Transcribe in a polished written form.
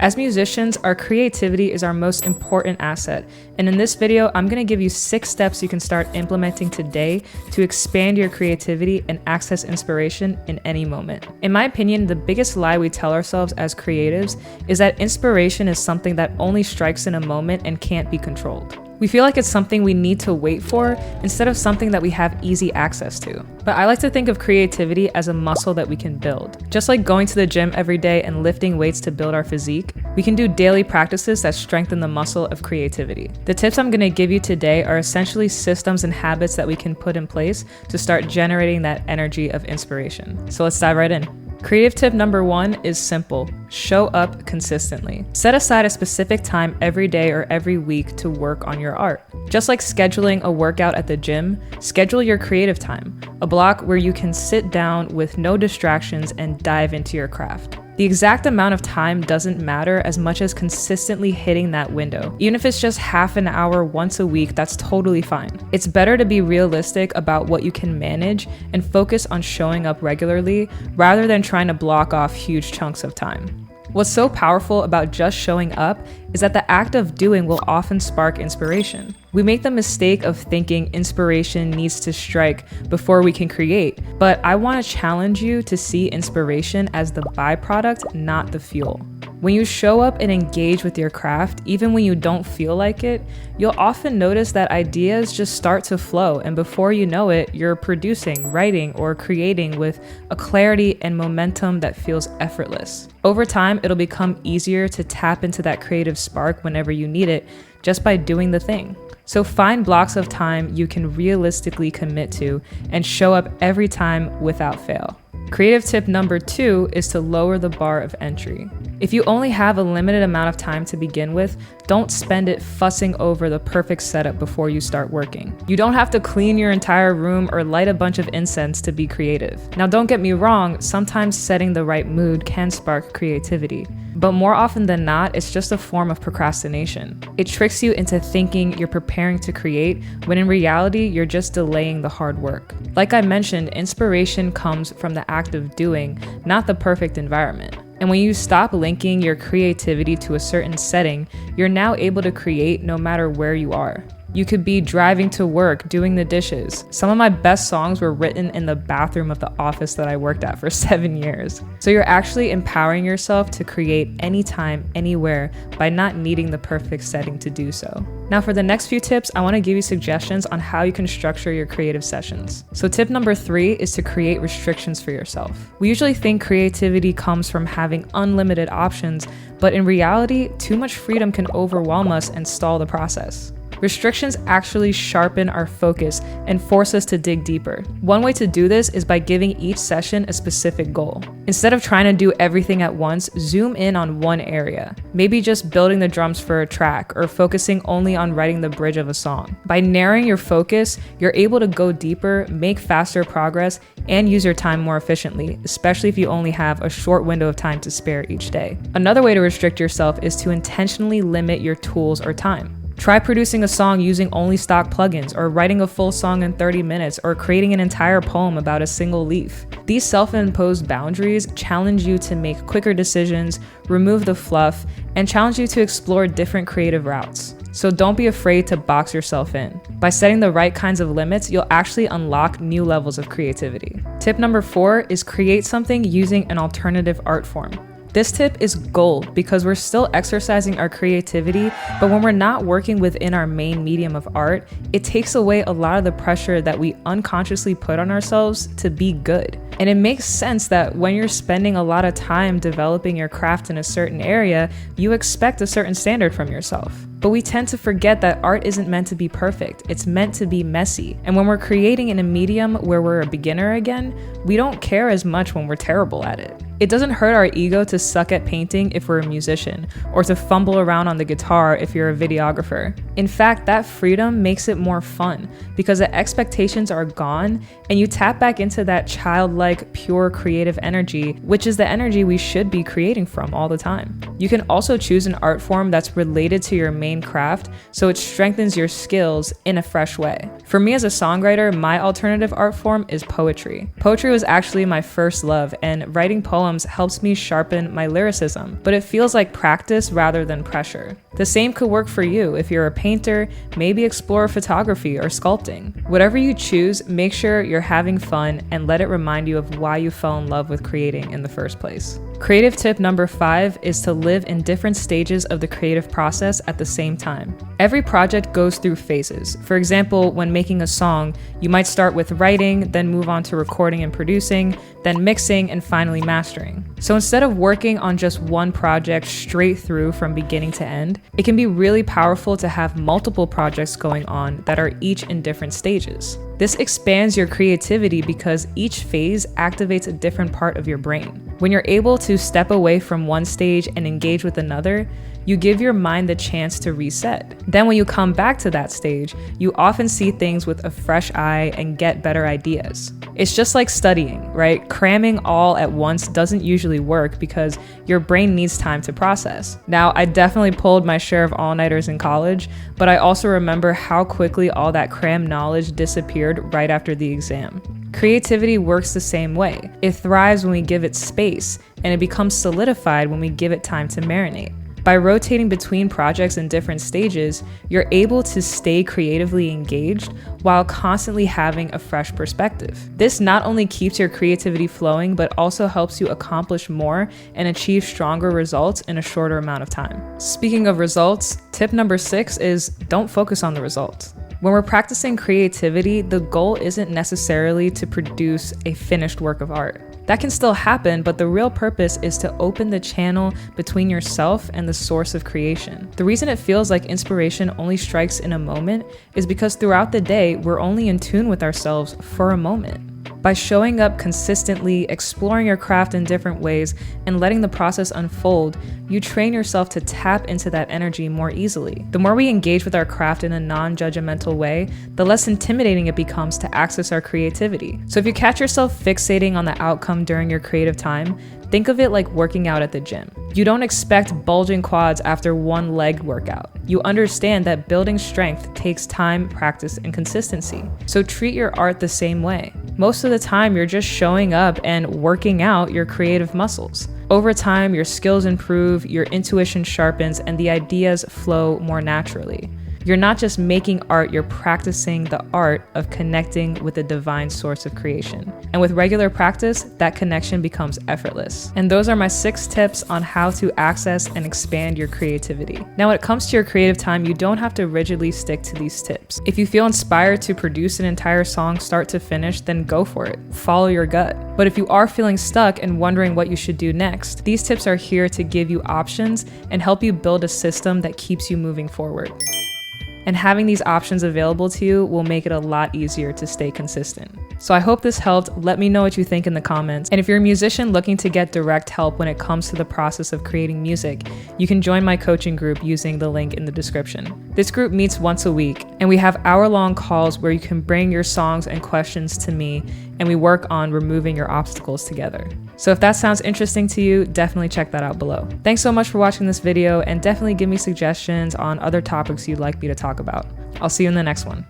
As musicians, our creativity is our most important asset, and in this video, I'm going to give you 6 steps you can start implementing today to expand your creativity and access inspiration in any moment. In my opinion, the biggest lie we tell ourselves as creatives is that inspiration is something that only strikes in a moment and can't be controlled. We feel like it's something we need to wait for instead of something that we have easy access to. But I like to think of creativity as a muscle that we can build. Just like going to the gym every day and lifting weights to build our physique, we can do daily practices that strengthen the muscle of creativity. The tips I'm going to give you today are essentially systems and habits that we can put in place to start generating that energy of inspiration. So let's dive right in. Creative tip number 1 is simple. Show up consistently. Set aside a specific time every day or every week to work on your art. Just like scheduling a workout at the gym, schedule your creative time, a block where you can sit down with no distractions and dive into your craft. The exact amount of time doesn't matter as much as consistently hitting that window. Even if it's just half an hour once a week, that's totally fine. It's better to be realistic about what you can manage and focus on showing up regularly rather than trying to block off huge chunks of time. What's so powerful about just showing up is that the act of doing will often spark inspiration. We make the mistake of thinking inspiration needs to strike before we can create, but I want to challenge you to see inspiration as the byproduct, not the fuel. When you show up and engage with your craft, even when you don't feel like it, you'll often notice that ideas just start to flow, and before you know it, you're producing, writing, or creating with a clarity and momentum that feels effortless. Over time, it'll become easier to tap into that creative spark whenever you need it, just by doing the thing. So find blocks of time you can realistically commit to and show up every time without fail. Creative tip number 2 is to lower the bar of entry. If you only have a limited amount of time to begin with, don't spend it fussing over the perfect setup before you start working. You don't have to clean your entire room or light a bunch of incense to be creative. Now, don't get me wrong, sometimes setting the right mood can spark creativity, but more often than not, it's just a form of procrastination. It tricks you into thinking you're preparing to create, when in reality, you're just delaying the hard work. Like I mentioned, inspiration comes from the act of doing, not the perfect environment. And when you stop linking your creativity to a certain setting, you're now able to create no matter where you are. You could be driving to work, doing the dishes. Some of my best songs were written in the bathroom of the office that I worked at for 7 years. So you're actually empowering yourself to create anytime, anywhere, by not needing the perfect setting to do so. Now for the next few tips, I want to give you suggestions on how you can structure your creative sessions. So tip number 3 is to create restrictions for yourself. We usually think creativity comes from having unlimited options, but in reality, too much freedom can overwhelm us and stall the process. Restrictions actually sharpen our focus and force us to dig deeper. One way to do this is by giving each session a specific goal. Instead of trying to do everything at once, zoom in on one area. Maybe just building the drums for a track or focusing only on writing the bridge of a song. By narrowing your focus, you're able to go deeper, make faster progress, and use your time more efficiently, especially if you only have a short window of time to spare each day. Another way to restrict yourself is to intentionally limit your tools or time. Try producing a song using only stock plugins, or writing a full song in 30 minutes, or creating an entire poem about a single leaf. These self-imposed boundaries challenge you to make quicker decisions, remove the fluff, and challenge you to explore different creative routes. So don't be afraid to box yourself in. By setting the right kinds of limits, you'll actually unlock new levels of creativity. Tip number 4 is create something using an alternative art form. This tip is gold because we're still exercising our creativity, but when we're not working within our main medium of art, it takes away a lot of the pressure that we unconsciously put on ourselves to be good. And it makes sense that when you're spending a lot of time developing your craft in a certain area, you expect a certain standard from yourself. But we tend to forget that art isn't meant to be perfect, it's meant to be messy. And when we're creating in a medium where we're a beginner again, we don't care as much when we're terrible at it. It doesn't hurt our ego to suck at painting if we're a musician, or to fumble around on the guitar if you're a videographer. In fact, that freedom makes it more fun because the expectations are gone and you tap back into that childlike, pure creative energy, which is the energy we should be creating from all the time. You can also choose an art form that's related to your main main craft, so it strengthens your skills in a fresh way. For me as a songwriter, my alternative art form is poetry. Poetry was actually my first love, and writing poems helps me sharpen my lyricism, but it feels like practice rather than pressure. The same could work for you. If you're a painter, maybe explore photography or sculpting. Whatever you choose, make sure you're having fun and let it remind you of why you fell in love with creating in the first place. Creative tip number 5 is to live in different stages of the creative process at the same time. Every project goes through phases. For example, when making a song, you might start with writing, then move on to recording and producing, then mixing, and finally mastering. So instead of working on just one project straight through from beginning to end, it can be really powerful to have multiple projects going on that are each in different stages. This expands your creativity because each phase activates a different part of your brain. When you're able to step away from one stage and engage with another, you give your mind the chance to reset. Then when you come back to that stage, you often see things with a fresh eye and get better ideas. It's just like studying, right? Cramming all at once doesn't usually work because your brain needs time to process. Now, I definitely pulled my share of all-nighters in college, but I also remember how quickly all that crammed knowledge disappeared right after the exam. Creativity works the same way. It thrives when we give it space, and it becomes solidified when we give it time to marinate. By rotating between projects in different stages, you're able to stay creatively engaged while constantly having a fresh perspective. This not only keeps your creativity flowing, but also helps you accomplish more and achieve stronger results in a shorter amount of time. Speaking of results, tip number 6 is don't focus on the results. When we're practicing creativity, the goal isn't necessarily to produce a finished work of art. That can still happen, but the real purpose is to open the channel between yourself and the source of creation. The reason it feels like inspiration only strikes in a moment is because throughout the day, we're only in tune with ourselves for a moment. By showing up consistently, exploring your craft in different ways, and letting the process unfold, you train yourself to tap into that energy more easily. The more we engage with our craft in a non-judgmental way, the less intimidating it becomes to access our creativity. So if you catch yourself fixating on the outcome during your creative time, think of it like working out at the gym. You don't expect bulging quads after one leg workout. You understand that building strength takes time, practice, and consistency. So treat your art the same way. Most of the time, you're just showing up and working out your creative muscles. Over time, your skills improve, your intuition sharpens, and the ideas flow more naturally. You're not just making art, you're practicing the art of connecting with the divine source of creation. And with regular practice, that connection becomes effortless. And those are my 6 tips on how to access and expand your creativity. Now, when it comes to your creative time, you don't have to rigidly stick to these tips. If you feel inspired to produce an entire song start to finish, then go for it. Follow your gut. But if you are feeling stuck and wondering what you should do next, these tips are here to give you options and help you build a system that keeps you moving forward. And having these options available to you will make it a lot easier to stay consistent. So I hope this helped. Let me know what you think in the comments. And if you're a musician looking to get direct help when it comes to the process of creating music, you can join my coaching group using the link in the description. This group meets once a week, and we have hour-long calls where you can bring your songs and questions to me, and we work on removing your obstacles together. So if that sounds interesting to you, definitely check that out below. Thanks so much for watching this video, and definitely give me suggestions on other topics you'd like me to talk about. I'll see you in the next one.